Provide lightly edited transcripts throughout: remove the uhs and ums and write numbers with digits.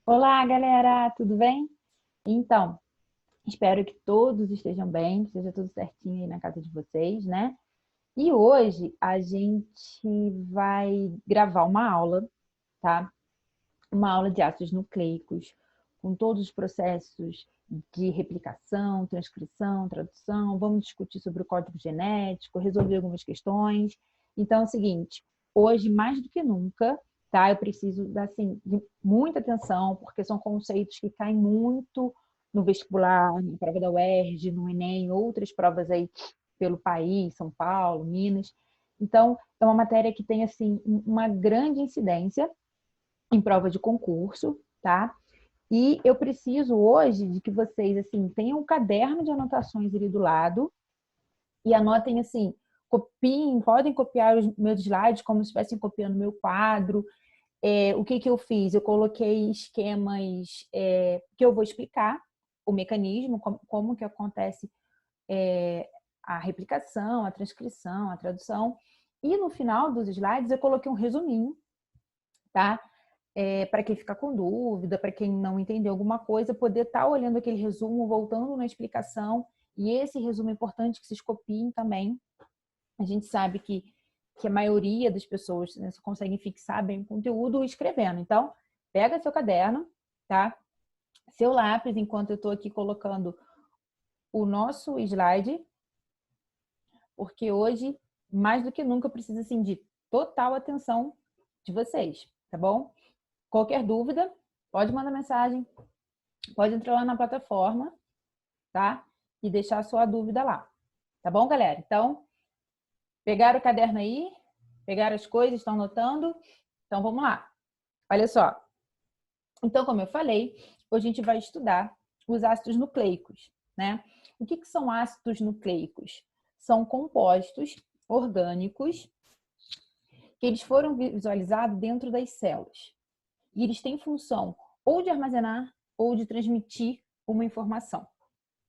Olá, galera, tudo bem? Então, espero que todos estejam bem, que esteja tudo certinho aí na casa de vocês, né? E hoje a gente vai gravar uma aula, tá? Uma aula de ácidos nucleicos, com todos os processos de replicação, transcrição, tradução. Vamos discutir sobre o código genético, resolver algumas questões. Então, é o seguinte, hoje, mais do que nunca, tá? Eu preciso, assim, de muita atenção, porque são conceitos que caem muito no vestibular, na prova da UERJ, no Enem, outras provas aí pelo país, São Paulo, Minas. Então, é uma matéria que tem, assim, uma grande incidência em prova de concurso, tá? E eu preciso hoje de que vocês, assim, tenham um caderno de anotações ali do lado e anotem, assim, copiem, podem copiar os meus slides como se estivessem copiando meu quadro. O que que eu fiz? Eu coloquei esquemas que eu vou explicar o mecanismo, como que acontece a replicação, a transcrição, a tradução. E no final dos slides eu coloquei um resuminho, tá? Para quem ficar com dúvida, para quem não entendeu alguma coisa, poder estar olhando aquele resumo, voltando na explicação. E esse resumo é importante que vocês copiem também. A gente sabe que a maioria das pessoas, né, conseguem fixar bem o conteúdo escrevendo. Então, pega seu caderno, tá? Seu lápis, enquanto eu estou aqui colocando o nosso slide, porque hoje, mais do que nunca, eu preciso assim, de total atenção de vocês, tá bom? Qualquer dúvida, pode mandar mensagem, pode entrar lá na plataforma, tá? E deixar a sua dúvida lá. Tá bom, galera? Então, pegaram o caderno aí? Pegaram as coisas? Estão anotando? Então, vamos lá. Olha só. Então, como eu falei, hoje a gente vai estudar os ácidos nucleicos, né? O que são ácidos nucleicos? São compostos orgânicos que eles foram visualizados dentro das células. E eles têm função ou de armazenar ou de transmitir uma informação,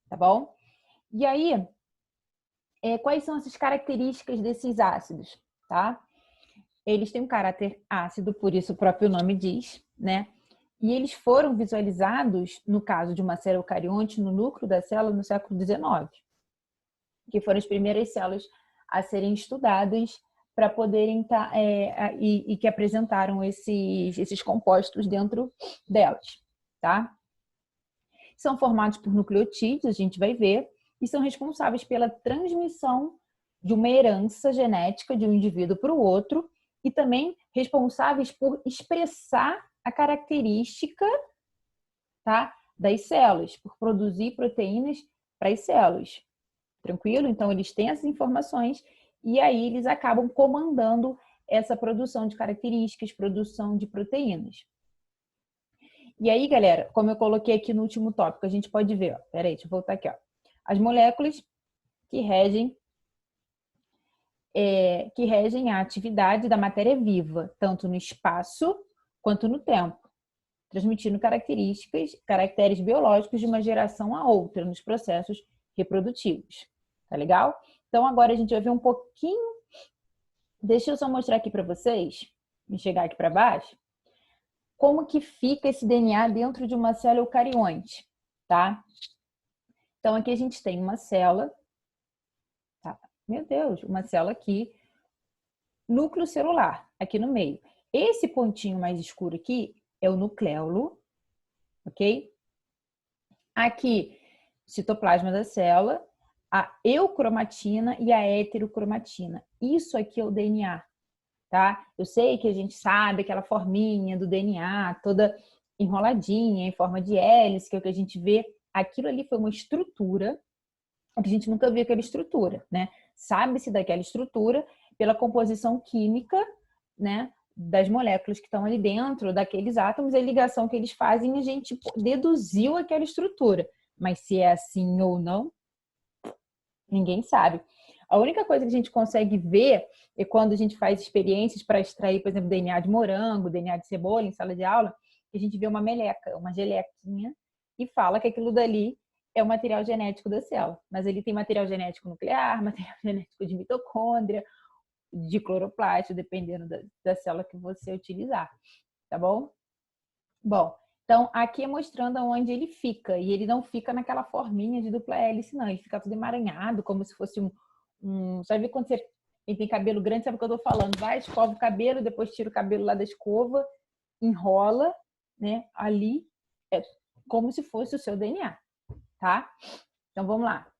tá bom? E aí, quais são essas características desses ácidos, tá? Eles têm um caráter ácido, por isso o próprio nome diz, né? E eles foram visualizados, no caso de uma célula eucarionte, no núcleo da célula no século XIX, que foram as primeiras células a serem estudadas para poderem e que apresentaram esses compostos dentro delas, tá? São formados por nucleotídeos, a gente vai ver, e são responsáveis pela transmissão de uma herança genética de um indivíduo para o outro e também responsáveis por expressar a característica, tá, das células, por produzir proteínas para as células. Tranquilo? Então, eles têm essas informações e aí eles acabam comandando essa produção de características, produção de proteínas. E aí, galera, como eu coloquei aqui no último tópico, a gente pode ver, ó, peraí, deixa eu voltar aqui, ó. As moléculas que regem a atividade da matéria viva, tanto no espaço quanto no tempo, transmitindo caracteres biológicos de uma geração a outra nos processos reprodutivos. Tá legal? Então, agora a gente vai ver um pouquinho. Deixa eu só mostrar aqui para vocês, me chegar aqui para baixo, como que fica esse DNA dentro de uma célula eucarionte, tá? Então, aqui a gente tem uma célula, tá? Meu Deus, uma célula aqui, núcleo celular, aqui no meio. Esse pontinho mais escuro aqui é o nucleolo, ok? Aqui, citoplasma da célula, a eucromatina e a heterocromatina. Isso aqui é o DNA, tá? Eu sei que a gente sabe aquela forminha do DNA toda enroladinha, em forma de hélice, que é o que a gente vê. Aquilo ali foi uma estrutura, que a gente nunca viu aquela estrutura, né? Sabe-se daquela estrutura pela composição química, né? Das moléculas que estão ali dentro, daqueles átomos, a ligação que eles fazem, a gente deduziu aquela estrutura. Mas se é assim ou não, ninguém sabe. A única coisa que a gente consegue ver é quando a gente faz experiências para extrair, por exemplo, DNA de morango, DNA de cebola em sala de aula, que a gente vê uma meleca, uma gelequinha, e fala que aquilo dali é o material genético da célula. Mas ele tem material genético nuclear, material genético de mitocôndria, de cloroplasto, dependendo da célula que você utilizar. Tá bom? Bom, Então, aqui é mostrando onde ele fica. E ele não fica naquela forminha de dupla hélice, não. Ele fica tudo emaranhado, como se fosse Sabe quando você tem cabelo grande, sabe o que eu tô falando? Vai, escova o cabelo, depois tira o cabelo lá da escova, enrola, né? Ali é como se fosse o seu DNA, tá? Então, vamos lá.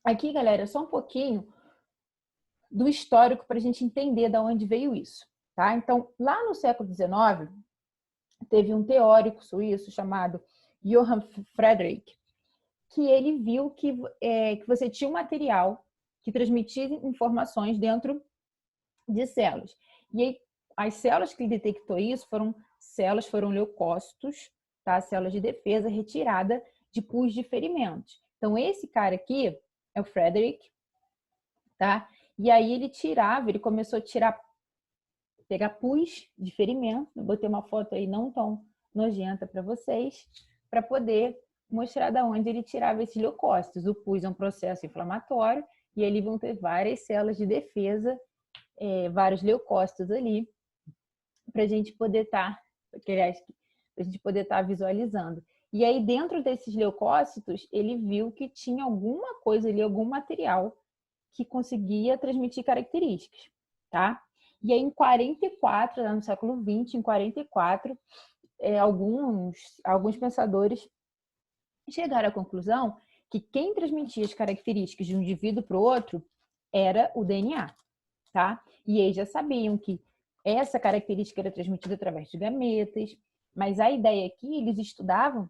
Aqui, galera, só um pouquinho do histórico para a gente entender de onde veio isso, tá? Então, lá no século XIX, teve um teórico suíço chamado Johann Friedrich, que ele viu que você tinha um material que transmitia informações dentro de células. E aí, as células que ele detectou isso foram leucócitos, tá? Células de defesa retirada de pus de ferimentos. Então, esse cara aqui é o Frederick, tá? E aí ele começou a pegar pus de ferimento. Eu botei uma foto aí não tão nojenta para vocês, para poder mostrar de onde ele tirava esses leucócitos. O pus é um processo inflamatório e ali vão ter várias células de defesa, vários leucócitos ali, para a gente poder estar visualizando. E aí, dentro desses leucócitos, ele viu que tinha alguma coisa ali, algum material que conseguia transmitir características, tá? E aí, em 44, no século XX, em 44, alguns pensadores chegaram à conclusão que quem transmitia as características de um indivíduo para o outro era o DNA, tá? E eles já sabiam que essa característica era transmitida através de gametas, mas a ideia aqui, eles estudavam,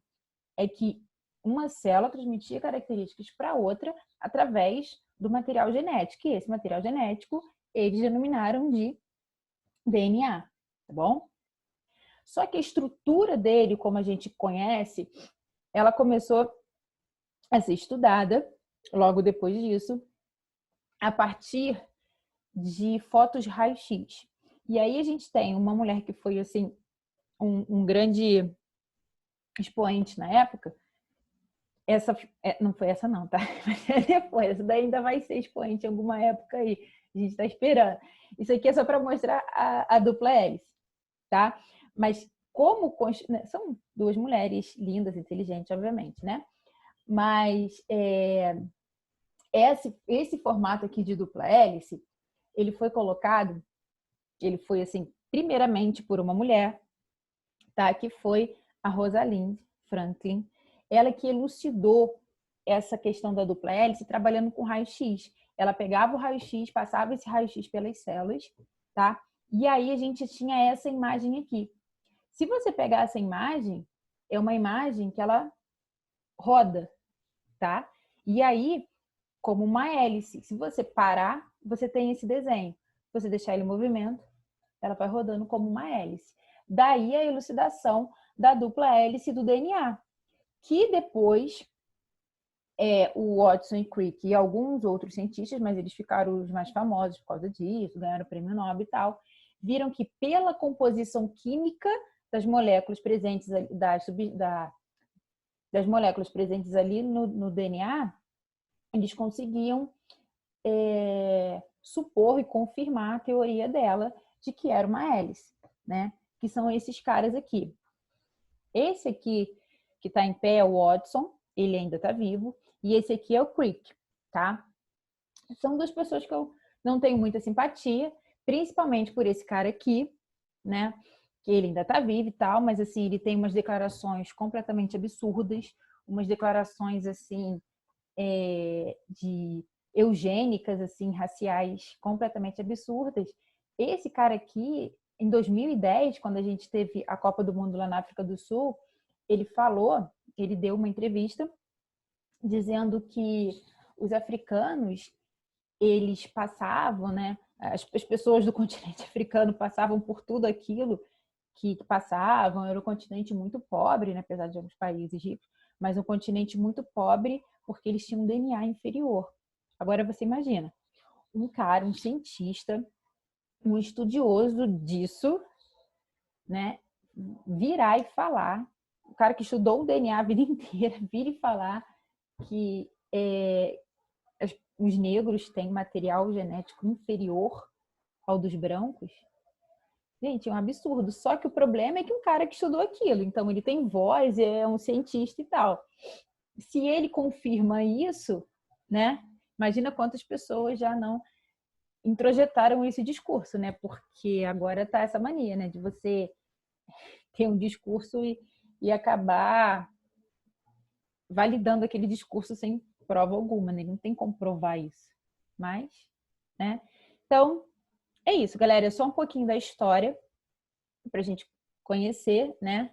é que uma célula transmitia características para outra através do material genético. E esse material genético eles denominaram de DNA, tá bom? Só que a estrutura dele, como a gente conhece, ela começou a ser estudada logo depois disso, a partir de fotos raio-x. E aí a gente tem uma mulher que foi assim um grande expoente na época. Não foi essa não, tá? Mas é depois, essa daí ainda vai ser expoente em alguma época aí. A gente tá esperando. Isso aqui é só para mostrar a dupla hélice, tá? Mas são duas mulheres lindas, inteligentes, obviamente, né? Mas esse formato aqui de dupla hélice, ele foi assim, primeiramente por uma mulher, tá? Que foi a Rosalind Franklin. Ela que elucidou essa questão da dupla hélice trabalhando com raio-x. Ela pegava o raio-x, passava esse raio-x pelas células, tá? E aí a gente tinha essa imagem aqui. Se você pegar essa imagem, é uma imagem que ela roda, tá? E aí, como uma hélice, se você parar, você tem esse desenho. Se você deixar ele em movimento, ela vai rodando como uma hélice. Daí a elucidação da dupla hélice do DNA, que depois o Watson e Crick e alguns outros cientistas, mas eles ficaram os mais famosos por causa disso, ganharam o prêmio Nobel e tal, viram que pela composição química das moléculas presentes das moléculas presentes ali no DNA, eles conseguiam supor e confirmar a teoria dela de que era uma hélice, né? Que são esses caras aqui. Esse aqui que está em pé é o Watson, ele ainda está vivo, e esse aqui é o Crick, tá? São duas pessoas que eu não tenho muita simpatia, principalmente por esse cara aqui, né? Que ele ainda está vivo e tal, mas assim, ele tem umas declarações completamente absurdas, umas declarações assim de eugênicas, assim, raciais completamente absurdas. Esse cara aqui, em 2010, quando a gente teve a Copa do Mundo lá na África do Sul, ele deu uma entrevista dizendo que os africanos, eles passavam, né? As pessoas do continente africano passavam por tudo aquilo que passavam, era um continente muito pobre, né? Apesar de alguns países ricos, mas um continente muito pobre porque eles tinham um DNA inferior. Agora você imagina, um cara, um cientista, um estudioso disso, né? Virar e falar, o cara que estudou o DNA a vida inteira, vir e falar que os negros têm material genético inferior ao dos brancos. Gente, é um absurdo. Só que o problema é que um cara que estudou aquilo, então ele tem voz, é um cientista e tal. Se ele confirma isso, né? Imagina quantas pessoas já não introjetaram esse discurso, né? Porque agora tá essa mania, né? De você ter um discurso e acabar validando aquele discurso sem prova alguma, né? Não tem como provar isso. Mas, né? Então, é isso, galera. É só um pouquinho da história pra gente conhecer, né?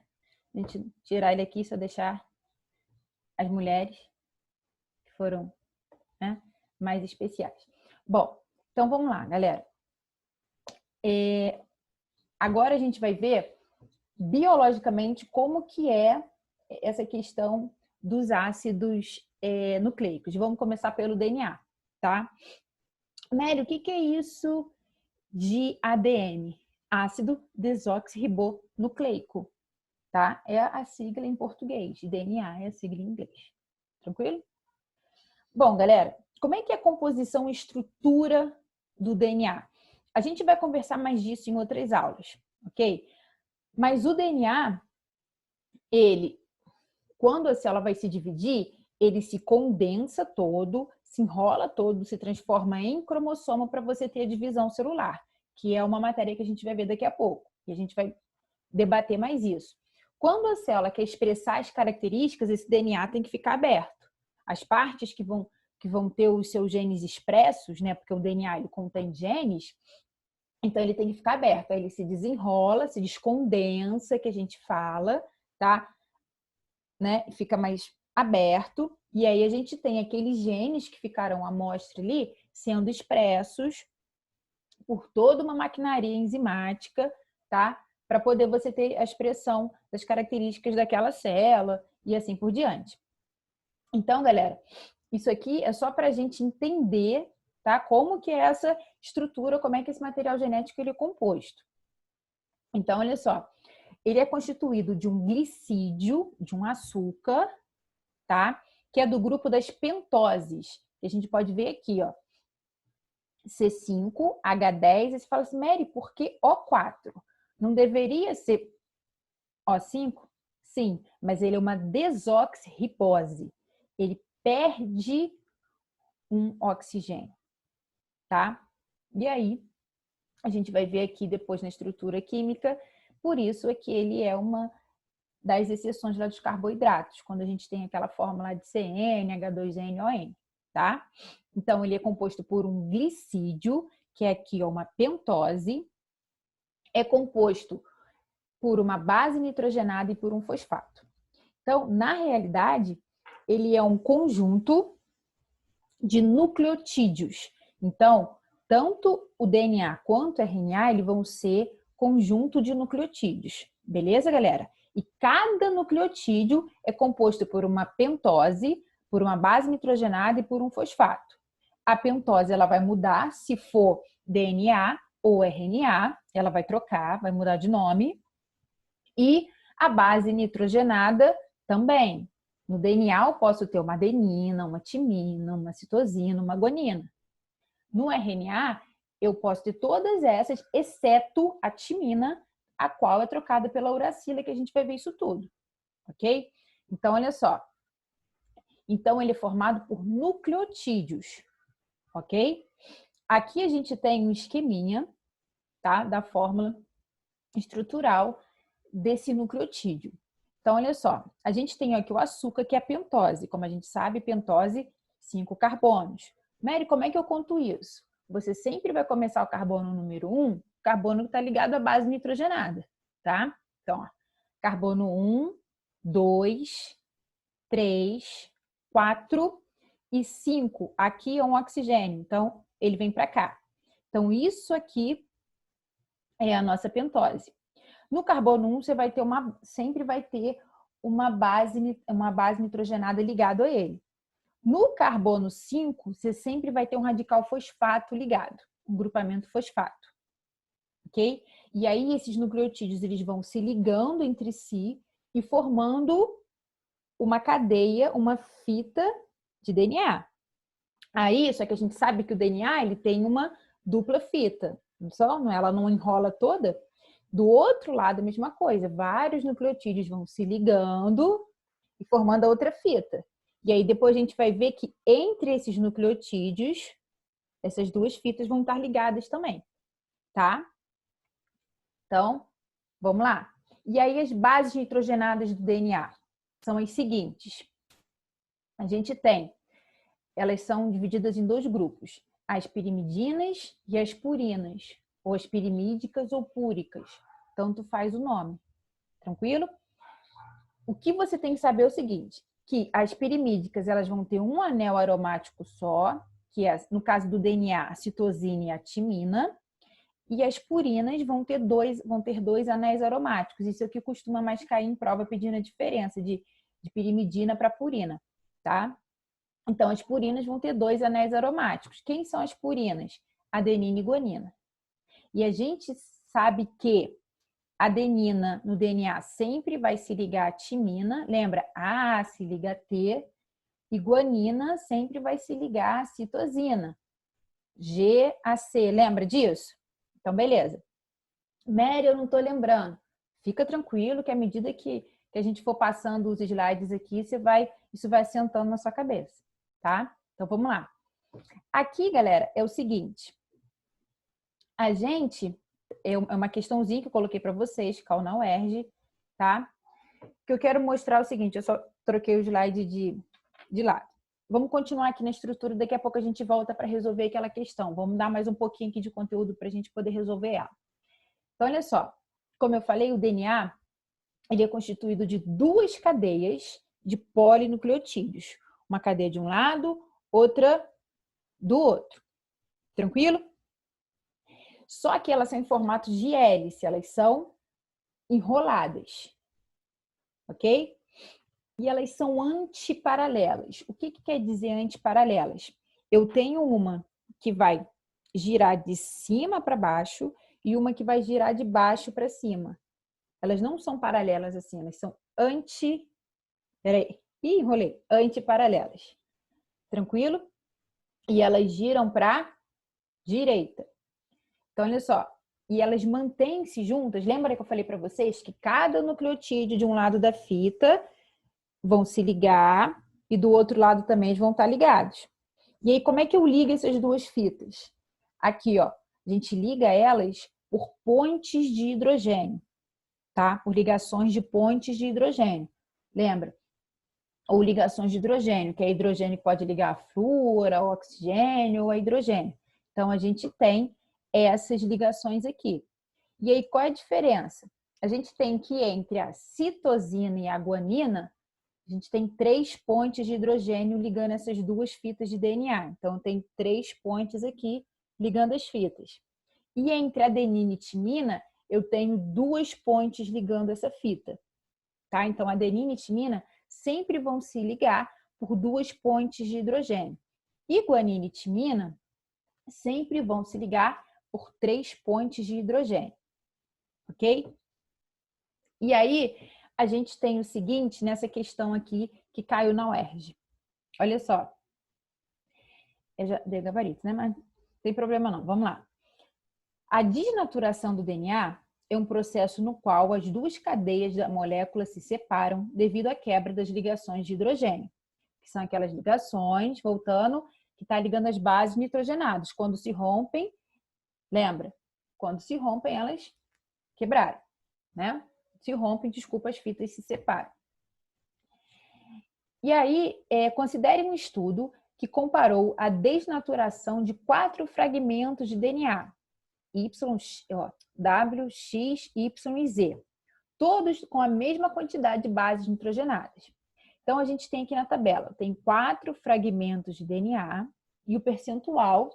A gente tirar ele aqui, só deixar as mulheres que foram, né, mais especiais. Bom, então vamos lá, galera. Agora a gente vai ver biologicamente como que é essa questão dos ácidos nucleicos. Vamos começar pelo DNA, tá? Mary, o que é isso de ADN? Ácido desoxirribonucleico, tá? É a sigla em português. DNA é a sigla em inglês. Tranquilo? Bom, galera, como é que é a composição e estrutura do DNA? A gente vai conversar mais disso em outras aulas, ok? Mas o DNA, ele, quando a célula vai se dividir, ele se condensa todo, se enrola todo, se transforma em cromossomo para você ter a divisão celular, que é uma matéria que a gente vai ver daqui a pouco. E a gente vai debater mais isso. Quando a célula quer expressar as características, esse DNA tem que ficar aberto. As partes que vão ter os seus genes expressos, né? Porque o DNA ele contém genes, então ele tem que ficar aberto. Aí ele se desenrola, se descondensa, que a gente fala, tá? Né? Fica mais aberto. E aí a gente tem aqueles genes que ficaram à mostra ali sendo expressos por toda uma maquinaria enzimática, tá? Para poder você ter a expressão das características daquela célula e assim por diante. Então, galera, isso aqui é só para a gente entender, tá? Como que é essa estrutura, como é que esse material genético ele é composto. Então, olha só, ele é constituído de um glicídio, de um açúcar, tá? Que é do grupo das pentoses. Que a gente pode ver aqui, ó. C5, H10, e você fala assim, Mary, por que O4? Não deveria ser O5? Sim, mas ele é uma desoxirribose. Ele perde um oxigênio, tá? E aí, a gente vai ver aqui depois na estrutura química, por isso é que ele é uma das exceções lá dos carboidratos, quando a gente tem aquela fórmula de CN, H2NON, tá? Então, ele é composto por um glicídio, que é aqui uma pentose, é composto por uma base nitrogenada e por um fosfato. Então, na realidade, ele é um conjunto de nucleotídeos. Então, tanto o DNA quanto o RNA, eles vão ser conjunto de nucleotídeos. Beleza, galera? E cada nucleotídeo é composto por uma pentose, por uma base nitrogenada e por um fosfato. A pentose ela vai mudar se for DNA ou RNA, ela vai trocar, vai mudar de nome. E a base nitrogenada também. No DNA eu posso ter uma adenina, uma timina, uma citosina, uma guanina. No RNA eu posso ter todas essas, exceto a timina, a qual é trocada pela uracila, que a gente vai ver isso tudo, ok? Então, olha só. Então, ele é formado por nucleotídeos, ok? Aqui a gente tem um esqueminha, tá? Da fórmula estrutural desse nucleotídeo. Então, olha só, a gente tem aqui o açúcar, que é a pentose. Como a gente sabe, pentose, 5 carbonos. Mary, como é que eu conto isso? Você sempre vai começar o carbono número 1, carbono que está ligado à base nitrogenada, tá? Então, ó, carbono 1, 2, 3, 4 e 5. Aqui é um oxigênio, então ele vem para cá. Então, isso aqui é a nossa pentose. No carbono 1, você vai ter sempre vai ter uma base nitrogenada ligada a ele. No carbono 5, você sempre vai ter um radical fosfato ligado, um grupamento fosfato. Ok? E aí, esses nucleotídeos eles vão se ligando entre si e formando uma cadeia, uma fita de DNA. Aí, só que a gente sabe que o DNA ele tem uma dupla fita, só, ela não enrola toda. Do outro lado, a mesma coisa. Vários nucleotídeos vão se ligando e formando a outra fita. E aí depois a gente vai ver que entre esses nucleotídeos, essas duas fitas vão estar ligadas também, tá? Então, vamos lá. E aí as bases nitrogenadas do DNA são as seguintes. A gente tem, elas são divididas em dois grupos, as pirimidinas e as purinas, ou as pirimídicas ou púricas, tanto faz o nome, tranquilo? O que você tem que saber é o seguinte, que as pirimídicas elas vão ter um anel aromático só, que é, no caso do DNA, a citosina e a timina, e as purinas vão ter dois anéis aromáticos. Isso é o que costuma mais cair em prova pedindo a diferença de pirimidina para purina, tá? Então, as purinas vão ter dois anéis aromáticos. Quem são as purinas? Adenina e guanina. E a gente sabe que a adenina no DNA sempre vai se ligar à timina. Lembra? A se liga a T. E guanina sempre vai se ligar à citosina. G a C. Lembra disso? Então, beleza. Mary, eu não estou lembrando. Fica tranquilo que à medida que a gente for passando os slides aqui, isso vai assentando na sua cabeça, tá? Então, vamos lá. Aqui, galera, é o seguinte. A gente, é uma questãozinha que eu coloquei para vocês, Cal na UERJ, tá? Que eu quero mostrar o seguinte, eu só troquei o slide de lado. Vamos continuar aqui na estrutura, daqui a pouco a gente volta para resolver aquela questão. Vamos dar mais um pouquinho aqui de conteúdo para a gente poder resolver ela. Então, olha só, como eu falei, o DNA ele é constituído de duas cadeias de polinucleotídeos. Uma cadeia de um lado, outra do outro. Tranquilo? Só que elas são em formato de hélice, elas são enroladas. Ok? E elas são antiparalelas. O que quer dizer antiparalelas? Eu tenho uma que vai girar de cima para baixo e uma que vai girar de baixo para cima. Elas não são paralelas assim, elas são Peraí. Ih, enrolei. Antiparalelas. Tranquilo? E elas giram para direita. Então, olha só. E elas mantêm-se juntas. Lembra que eu falei para vocês que cada nucleotídeo de um lado da fita vão se ligar e do outro lado também eles vão estar ligados. E aí, como é que eu ligo essas duas fitas? Aqui, ó. A gente liga elas por pontes de hidrogênio, tá? Por ligações de pontes de hidrogênio. Lembra? Ou ligações de hidrogênio, que é hidrogênio que pode ligar a flúor, ao oxigênio ou a hidrogênio. Então, a gente tem essas ligações aqui. E aí, qual é a diferença? A gente tem que entre a citosina e a guanina, a gente tem 3 pontes de hidrogênio ligando essas duas fitas de DNA. Então, tem 3 pontes aqui ligando as fitas. E entre adenina e timina, eu tenho 2 pontes ligando essa fita. Tá? Então, adenina e timina sempre vão se ligar por 2 pontes de hidrogênio. E guanina e timina sempre vão se ligar por 3 pontes de hidrogênio. Ok? E aí, a gente tem o seguinte nessa questão aqui que caiu na UERJ. Olha só. Eu já dei gabarito, né? Mas não tem problema não. Vamos lá. A desnaturação do DNA é um processo no qual as duas cadeias da molécula se separam devido à quebra das ligações de hidrogênio, que são aquelas ligações, voltando, que está ligando as bases nitrogenadas. Quando se rompem, lembra? Quando se rompem, elas quebraram, né? Se rompem, desculpa, as fitas se separam. E aí, considere um estudo que comparou a desnaturação de 4 fragmentos de DNA, W, X, Y e Z, todos com a mesma quantidade de bases nitrogenadas. Então, a gente tem aqui na tabela, tem 4 fragmentos de DNA e o percentual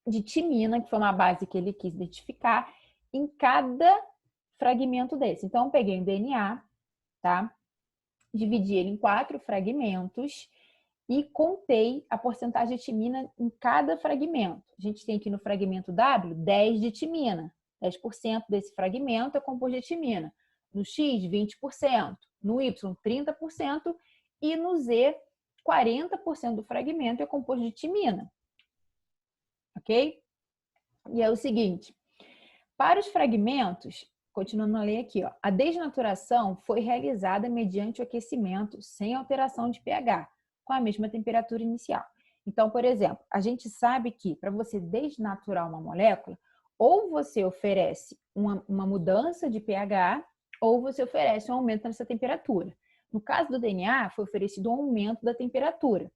de timina, que foi uma base que ele quis identificar, em cada fragmento desse. Então, eu peguei o DNA, tá? Dividi ele em 4 fragmentos e contei a porcentagem de timina em cada fragmento. A gente tem aqui no fragmento W 10 de timina. 10% desse fragmento é composto de timina. No X, 20%. No Y, 30%. E no Z, 40% do fragmento é composto de timina. Ok? E é o seguinte, para os fragmentos, continuando a ler aqui, ó. A desnaturação foi realizada mediante o aquecimento sem alteração de pH, com a mesma temperatura inicial. Então, por exemplo, a gente sabe que para você desnaturar uma molécula, ou você oferece uma mudança de pH, ou você oferece um aumento nessa temperatura. No caso do DNA, foi oferecido um aumento da temperatura,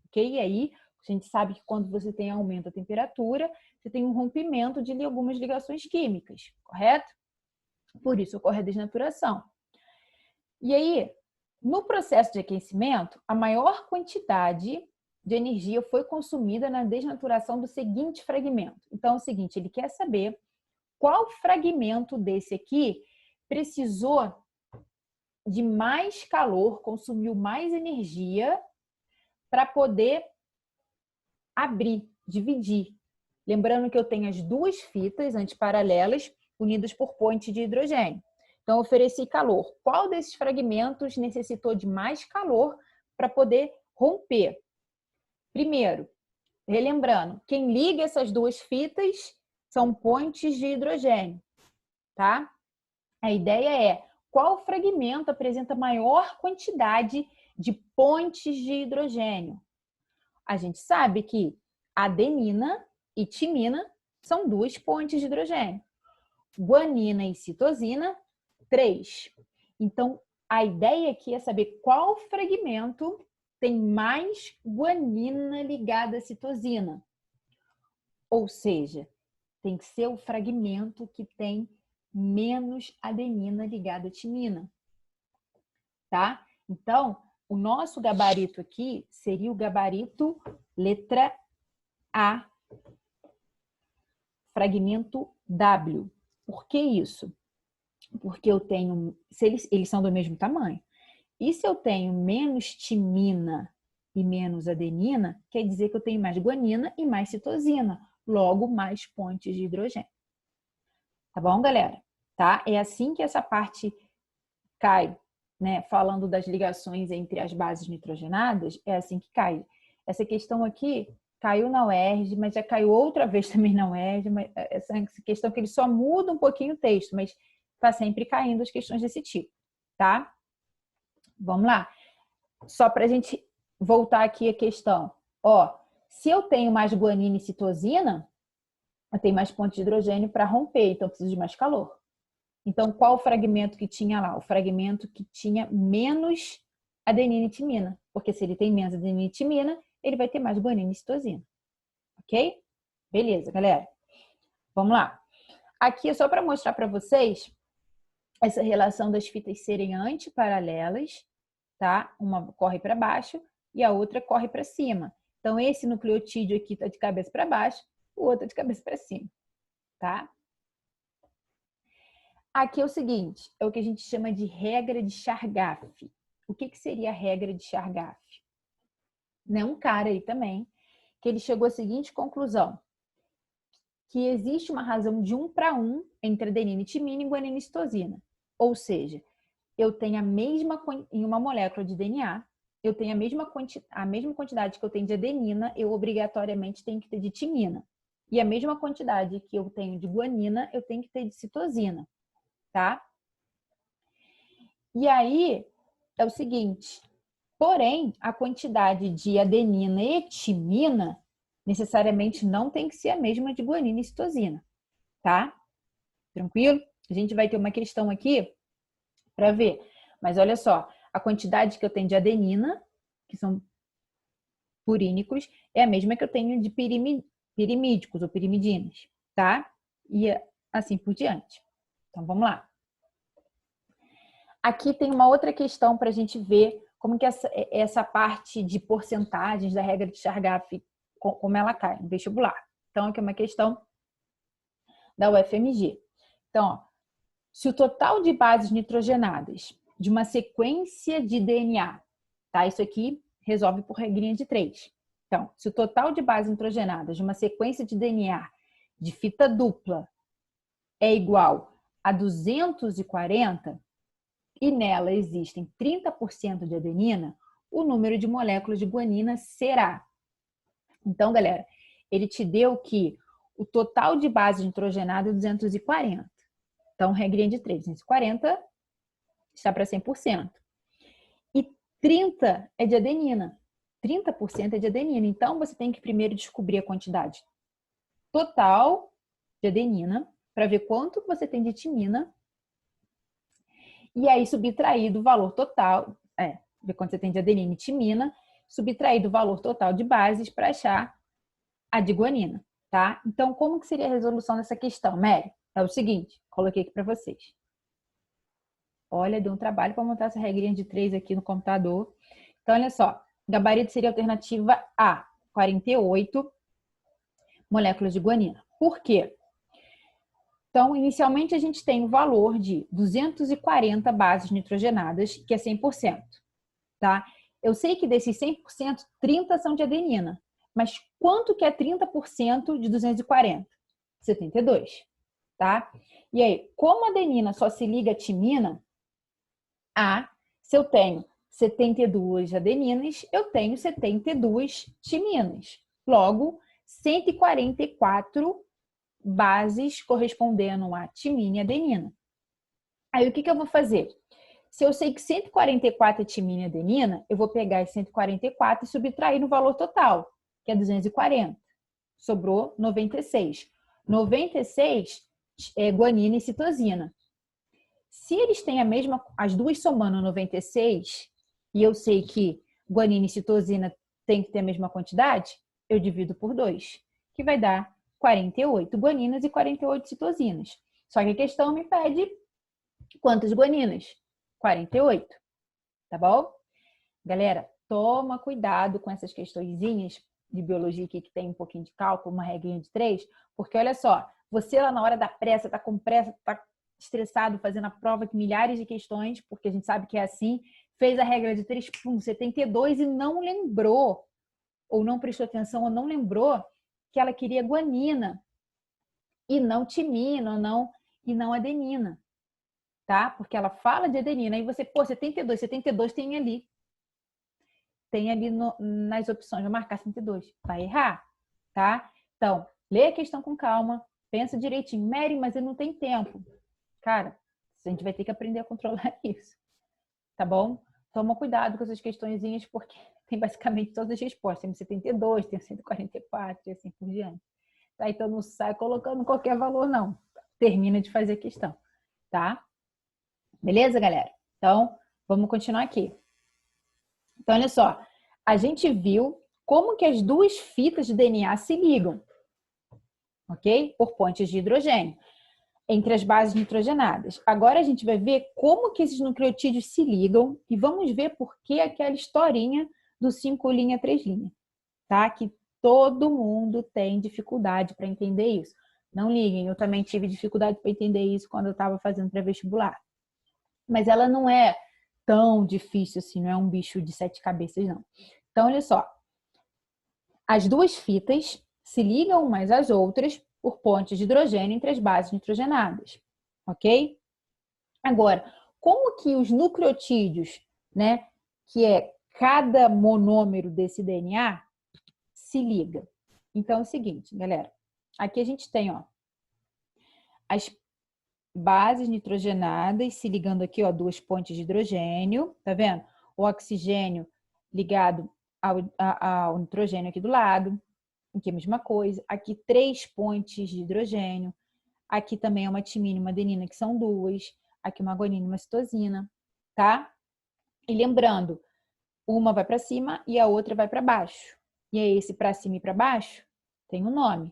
ok? E aí, a gente sabe que quando você tem aumento da temperatura, você tem um rompimento de algumas ligações químicas, correto? Por isso ocorre a desnaturação. E aí, no processo de aquecimento, a maior quantidade de energia foi consumida na desnaturação do seguinte fragmento. Então, é o seguinte, ele quer saber qual fragmento desse aqui precisou de mais calor, consumiu mais energia para poder abrir, dividir. Lembrando que eu tenho as duas fitas antiparalelas unidas por pontes de hidrogênio. Então, eu ofereci calor. Qual desses fragmentos necessitou de mais calor para poder romper? Primeiro, relembrando, quem liga essas duas fitas são pontes de hidrogênio, tá? A ideia é qual fragmento apresenta maior quantidade de pontes de hidrogênio. A gente sabe que adenina e timina são duas pontes de hidrogênio. Guanina e citosina, 3. Então, a ideia aqui é saber qual fragmento tem mais guanina ligada à citosina. Ou seja, tem que ser o fragmento que tem menos adenina ligada à timina. Tá? Então, o nosso gabarito aqui seria o gabarito letra A, fragmento W. Por que isso? Porque eu tenho, se eles são do mesmo tamanho. E se eu tenho menos timina e menos adenina, quer dizer que eu tenho mais guanina e mais citosina, logo mais pontes de hidrogênio. Tá bom, galera? Tá? É assim que essa parte cai, né? Falando das ligações entre as bases nitrogenadas, é assim que cai. Essa questão aqui caiu na UERJ, mas já caiu outra vez também na UERJ, mas essa questão que ele só muda um pouquinho o texto, mas está sempre caindo as questões desse tipo, tá? Vamos lá. Só para a gente voltar aqui a questão. Ó, se eu tenho mais guanina e citosina, eu tenho mais pontos de hidrogênio para romper, então eu preciso de mais calor. Então, qual o fragmento que tinha lá? O fragmento que tinha menos adenina e timina. Porque se ele tem menos adenina e timina, ele vai ter mais guanina e citosina. Ok? Beleza, galera. Vamos lá. Aqui é só para mostrar para vocês essa relação das fitas serem antiparalelas, tá? Uma corre para baixo e a outra corre para cima. Então, esse nucleotídeo aqui está de cabeça para baixo, o outro de cabeça para cima, tá? Aqui é o seguinte, é o que a gente chama de regra de Chargaff. O que seria a regra de Chargaff? Né? Um cara aí também, que ele chegou à seguinte conclusão, que existe uma razão de 1 para 1 entre adenina e timina e guanina e citosina. Ou seja, eu tenho em uma molécula de DNA, eu tenho a mesma quantidade que eu tenho de adenina, eu obrigatoriamente tenho que ter de timina. E a mesma quantidade que eu tenho de guanina, eu tenho que ter de citosina, tá? E aí, é o seguinte, porém, a quantidade de adenina e timina necessariamente não tem que ser a mesma de guanina e citosina, tá? Tranquilo? A gente vai ter uma questão aqui para ver. Mas olha só, a quantidade que eu tenho de adenina, que são purínicos, é a mesma que eu tenho de pirimídicos ou pirimidinas, tá? E assim por diante. Então, vamos lá. Aqui tem uma outra questão para a gente ver como que essa parte de porcentagens da regra de Chargaff, como ela cai no vestibular. Então, aqui é uma questão da UFMG. Então, ó, se o total de bases nitrogenadas de uma sequência de DNA, tá? Isso aqui resolve por regrinha de 3. Então, se o total de bases nitrogenadas de uma sequência de DNA de fita dupla é igual a 240 e nela existem 30% de adenina, o número de moléculas de guanina será. Então, galera, ele te deu que o total de base nitrogenada é 240. Então, regrinha de 3, 240 está para 100%. E 30 é de adenina. 30% é de adenina. Então, você tem que primeiro descobrir a quantidade total de adenina, para ver quanto você tem de timina. E aí, subtrair do valor total, ver quanto você tem de adenina e timina, subtrair do valor total de bases para achar a de guanina, tá? Então, como que seria a resolução dessa questão, Mary? É o seguinte, coloquei aqui para vocês. Olha, deu um trabalho para montar essa regrinha de 3 aqui no computador. Então, olha só, gabarito seria a alternativa A, 48 moléculas de guanina. Por quê? Então, inicialmente, a gente tem o valor de 240 bases nitrogenadas, que é 100%, tá? Eu sei que desses 100%, 30 são de adenina. Mas quanto que é 30% de 240? 72, tá? E aí, como a adenina só se liga a timina, se eu tenho 72 adeninas, eu tenho 72 timinas. Logo, 144 bases correspondendo a timina e adenina. Aí, o que eu vou fazer? Se eu sei que 144 é timina e adenina, eu vou pegar esse 144 e subtrair no valor total, que é 240. Sobrou 96. 96 é guanina e citosina. Se eles têm a mesma, as duas somando 96, e eu sei que guanina e citosina tem que ter a mesma quantidade, eu divido por 2, que vai dar 48 guaninas e 48 citosinas. Só que a questão me pede quantas guaninas? 48, tá bom? Galera, toma cuidado com essas questõezinhas de biologia aqui que tem um pouquinho de cálculo, uma regrinha de 3, porque olha só, você lá na hora da pressa, tá com pressa, tá estressado fazendo a prova de milhares de questões, porque a gente sabe que é assim, fez a regra de 3, 72 e não lembrou, ou não prestou atenção, ou não lembrou que ela queria guanina e não timina, e não adenina, tá? Porque ela fala de adenina, aí você, 72 tem ali. Tem ali nas opções, vai marcar 72, vai errar, tá? Então, lê a questão com calma, pensa direitinho. Mary, mas eu não tenho tempo. Cara, a gente vai ter que aprender a controlar isso, tá bom? Toma cuidado com essas questõezinhas, porque tem basicamente todas as respostas. Tem 72, tem 144 e assim por diante. Tá? Então, não sai colocando qualquer valor, não. Termina de fazer a questão, tá? Beleza, galera? Então, vamos continuar aqui. Então, olha só. A gente viu como que as duas fitas de DNA se ligam, ok? Por pontes de hidrogênio entre as bases nitrogenadas. Agora a gente vai ver como que esses nucleotídeos se ligam e vamos ver por que aquela historinha do 5', 3', tá? Que todo mundo tem dificuldade para entender isso. Não liguem, eu também tive dificuldade para entender isso quando eu estava fazendo pré-vestibular. Mas ela não é tão difícil assim, não é um bicho de 7 cabeças, não. Então, olha só. As duas fitas se ligam umas às outras por pontes de hidrogênio entre as bases nitrogenadas, ok? Agora, como que os nucleotídeos, né, que é cada monômero desse DNA, se liga? Então, é o seguinte, galera. Aqui a gente tem, ó, as bases nitrogenadas se ligando aqui, ó, duas pontes de hidrogênio, tá vendo? O oxigênio ligado ao nitrogênio aqui do lado, aqui a mesma coisa. Aqui 3 pontes de hidrogênio. Aqui também é uma timina e uma adenina, que são 2. Aqui uma guanina e uma citosina, tá? E lembrando, uma vai para cima e a outra vai para baixo. E aí, esse para cima e para baixo tem um nome.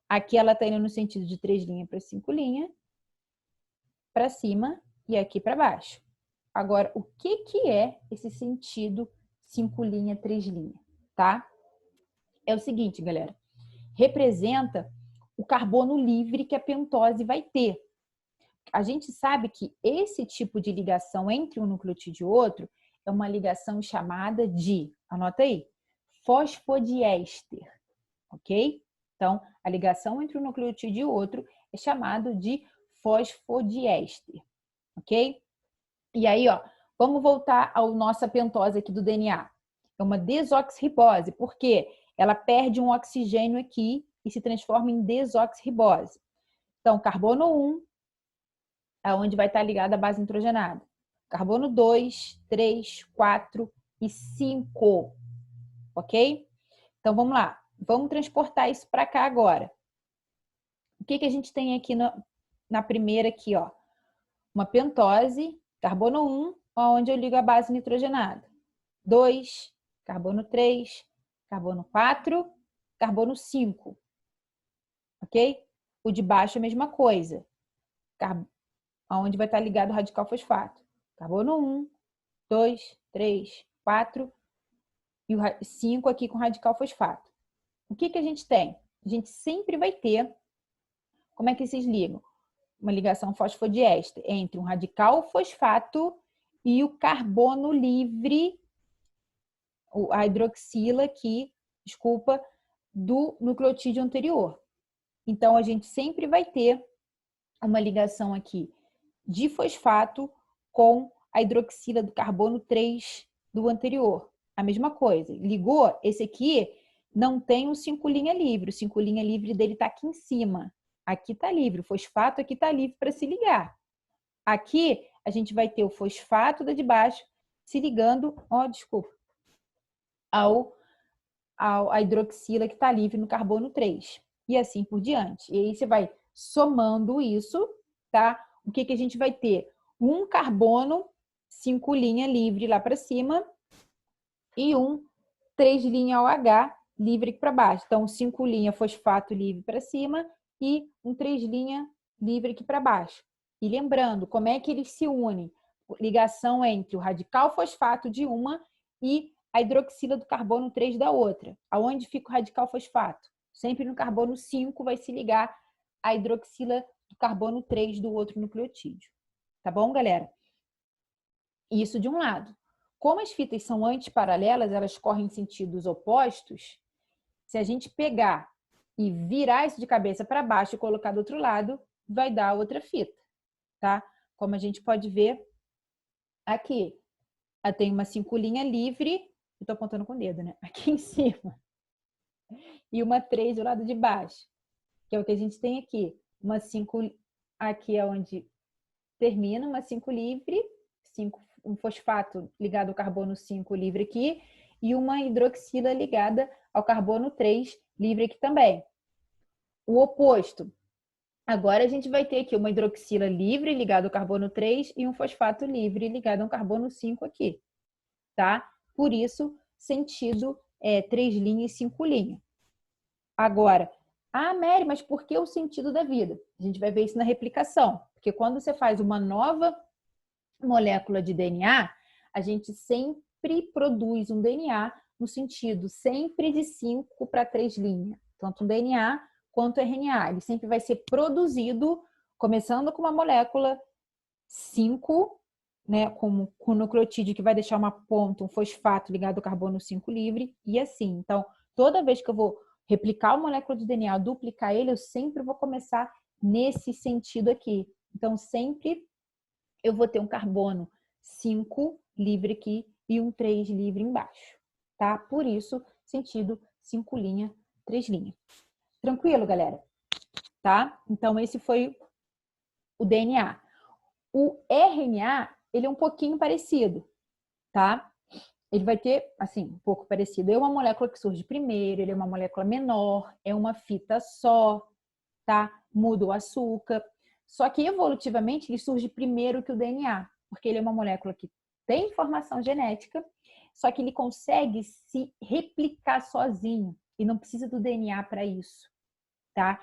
Aqui ela está indo no sentido de 3' para 5', para cima e aqui para baixo. Agora, o que é esse sentido 5', 3', tá? É o seguinte, galera. Representa o carbono livre que a pentose vai ter. A gente sabe que esse tipo de ligação entre um nucleotídeo e outro é uma ligação chamada de, anota aí, fosfodiéster, ok? Então, a ligação entre um nucleotídeo e outro é chamado de fosfodiéster, ok? E aí, ó, vamos voltar à nossa pentose aqui do DNA. É uma desoxirribose, por quê? Ela perde um oxigênio aqui e se transforma em desoxirribose. Então, carbono 1 aonde vai estar ligada a base nitrogenada. Carbono 2, 3, 4 e 5, ok? Então, vamos lá. Vamos transportar isso para cá agora. O que a gente tem aqui na primeira aqui, ó? Uma pentose, carbono 1, onde eu ligo a base nitrogenada. 2, carbono 3, carbono 4, carbono 5, ok? O de baixo é a mesma coisa, onde vai estar ligado o radical fosfato. Carbono 1, 2, 3, 4 e o 5 aqui com radical fosfato. O que a gente tem? A gente sempre vai ter, como é que vocês ligam? Uma ligação fosfodiéster entre um radical fosfato e o carbono livre, a hidroxila aqui, desculpa, do nucleotídeo anterior. Então, a gente sempre vai ter uma ligação aqui de fosfato com a hidroxila do carbono 3 do anterior. A mesma coisa. Ligou, esse aqui não tem o 5' livre. O 5' livre dele está aqui em cima. Aqui está livre. O fosfato aqui está livre para se ligar. Aqui, a gente vai ter o fosfato da de baixo se ligando, a hidroxila que está livre no carbono 3. E assim por diante. E aí você vai somando isso, tá? O que a gente vai ter? Um carbono 5' livre lá para cima e um 3' OH livre aqui para baixo. Então, 5' fosfato livre para cima e um 3' livre aqui para baixo. E lembrando, como é que eles se unem? Ligação entre o radical fosfato de uma e a hidroxila do carbono 3 da outra. Aonde fica o radical fosfato? Sempre no carbono 5 vai se ligar a hidroxila do carbono 3 do outro nucleotídeo. Tá bom, galera? Isso de um lado. Como as fitas são antiparalelas, elas correm em sentidos opostos, se a gente pegar e virar isso de cabeça para baixo e colocar do outro lado, vai dar outra fita, tá? Como a gente pode ver aqui. Eu tenho uma 5' livre, eu tô apontando com o dedo, né? Aqui em cima. E uma 3 do lado de baixo, que é o que a gente tem aqui. Uma 5 aqui é onde termina, uma 5 livre, um fosfato ligado ao carbono 5 livre aqui, e uma hidroxila ligada ao carbono 3 livre aqui também. O oposto. Agora a gente vai ter aqui uma hidroxila livre ligada ao carbono 3 e um fosfato livre ligado ao carbono 5 aqui, tá? Por isso, sentido 3' e 5'. Agora, Mary, mas por que o sentido da vida? A gente vai ver isso na replicação. Porque quando você faz uma nova molécula de DNA, a gente sempre produz um DNA no sentido sempre de 5 para 3'. Tanto um DNA quanto o RNA. Ele sempre vai ser produzido, começando com uma molécula 5, né, com o nucleotídeo que vai deixar uma ponta, um fosfato ligado ao carbono 5 livre, e assim. Então, toda vez que eu vou replicar uma molécula de DNA, duplicar ele, eu sempre vou começar nesse sentido aqui. Então, sempre eu vou ter um carbono 5 livre aqui e um 3 livre embaixo, tá? Por isso, sentido 5', 3'. Tranquilo, galera? Tá? Então, esse foi o DNA. O RNA, ele é um pouquinho parecido, tá? Ele vai ter, assim, um pouco parecido. É uma molécula que surge primeiro, ele é uma molécula menor, é uma fita só, tá? Muda o açúcar. Só que evolutivamente ele surge primeiro que o DNA, porque ele é uma molécula que tem informação genética, só que ele consegue se replicar sozinho e não precisa do DNA para isso, tá?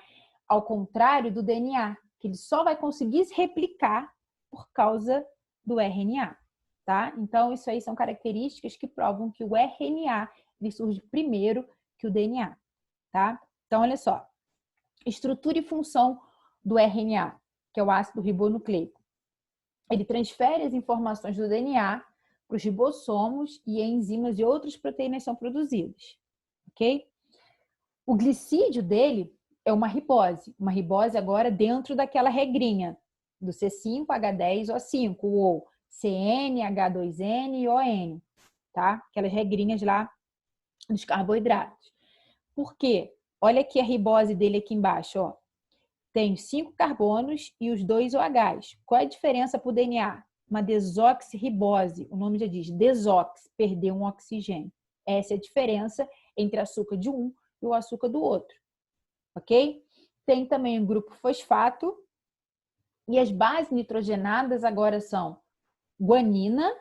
Ao contrário do DNA, que ele só vai conseguir se replicar por causa do RNA, tá? Então, isso aí são características que provam que o RNA ele surge primeiro que o DNA, tá? Então, olha só. Estrutura e função do RNA, que é o ácido ribonucleico. Ele transfere as informações do DNA para os ribossomos e enzimas e outras proteínas são produzidas, ok? O glicídio dele é uma ribose agora dentro daquela regrinha do C5H10O5 ou CnH2n e ON, tá? Aquelas regrinhas lá dos carboidratos. Por quê? Olha aqui a ribose dele aqui embaixo, ó. tem 5 carbonos e os 2 OHs. Qual é a diferença para o DNA? Uma desoxirribose, o nome já diz, desox, perder um oxigênio. Essa é a diferença entre açúcar de um e o açúcar do outro, ok? Tem também o grupo fosfato, e as bases nitrogenadas agora são guanina,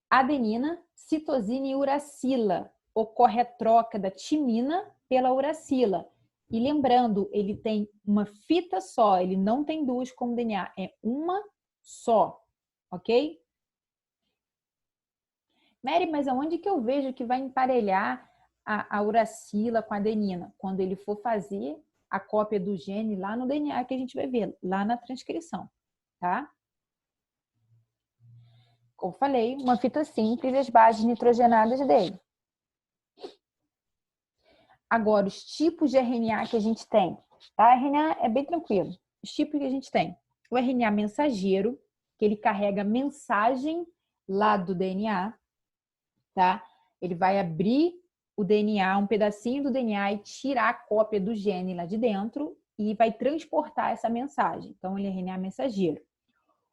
adenina, citosina e uracila. Ocorre a troca da timina pela uracila. E lembrando, ele tem uma fita só, ele não tem duas como DNA, é uma só, ok? Mary, mas aonde que eu vejo que vai emparelhar a uracila com a adenina? Quando ele for fazer a cópia do gene lá no DNA, que a gente vai ver, lá na transcrição, tá? Como falei, uma fita simples e as bases nitrogenadas dele. Agora, os tipos de RNA que a gente tem, tá? RNA é bem tranquilo. Os tipos que a gente tem. O RNA mensageiro, que ele carrega mensagem lá do DNA, tá? Ele vai abrir o DNA, um pedacinho do DNA e tirar a cópia do gene lá de dentro e vai transportar essa mensagem. Então, ele é RNA mensageiro.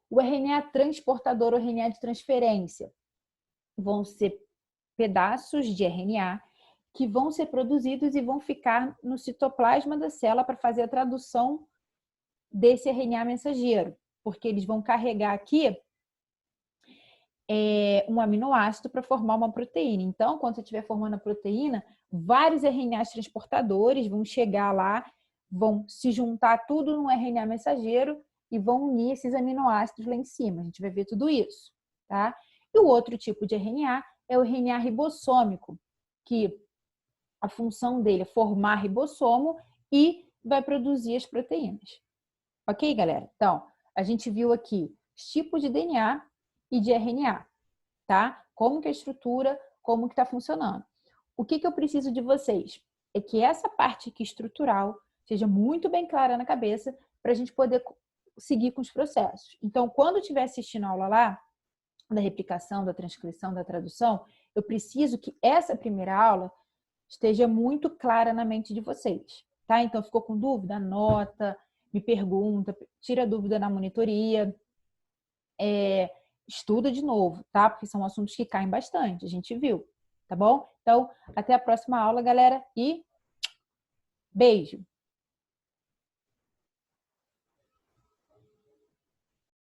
O RNA transportador, o RNA de transferência, vão ser pedaços de RNA que vão ser produzidos e vão ficar no citoplasma da célula para fazer a tradução desse RNA mensageiro, porque eles vão carregar aqui um aminoácido para formar uma proteína. Então, quando você estiver formando a proteína, vários RNAs transportadores vão chegar lá, vão se juntar tudo num RNA mensageiro e vão unir esses aminoácidos lá em cima. A gente vai ver tudo isso, tá? E o outro tipo de RNA é o RNA ribossômico, que a função dele é formar ribossomo e vai produzir as proteínas. Ok, galera? Então, a gente viu aqui os tipos de DNA e de RNA, tá? Como que é a estrutura, como que está funcionando. O que eu preciso de vocês? É que essa parte aqui estrutural seja muito bem clara na cabeça para a gente poder seguir com os processos. Então, quando estiver assistindo a aula lá, da replicação, da transcrição, da tradução, eu preciso que essa primeira aula esteja muito clara na mente de vocês, tá? Então, ficou com dúvida? Anota, me pergunta, tira dúvida na monitoria, estuda de novo, tá? Porque são assuntos que caem bastante, a gente viu, tá bom? Então, até a próxima aula, galera, e beijo!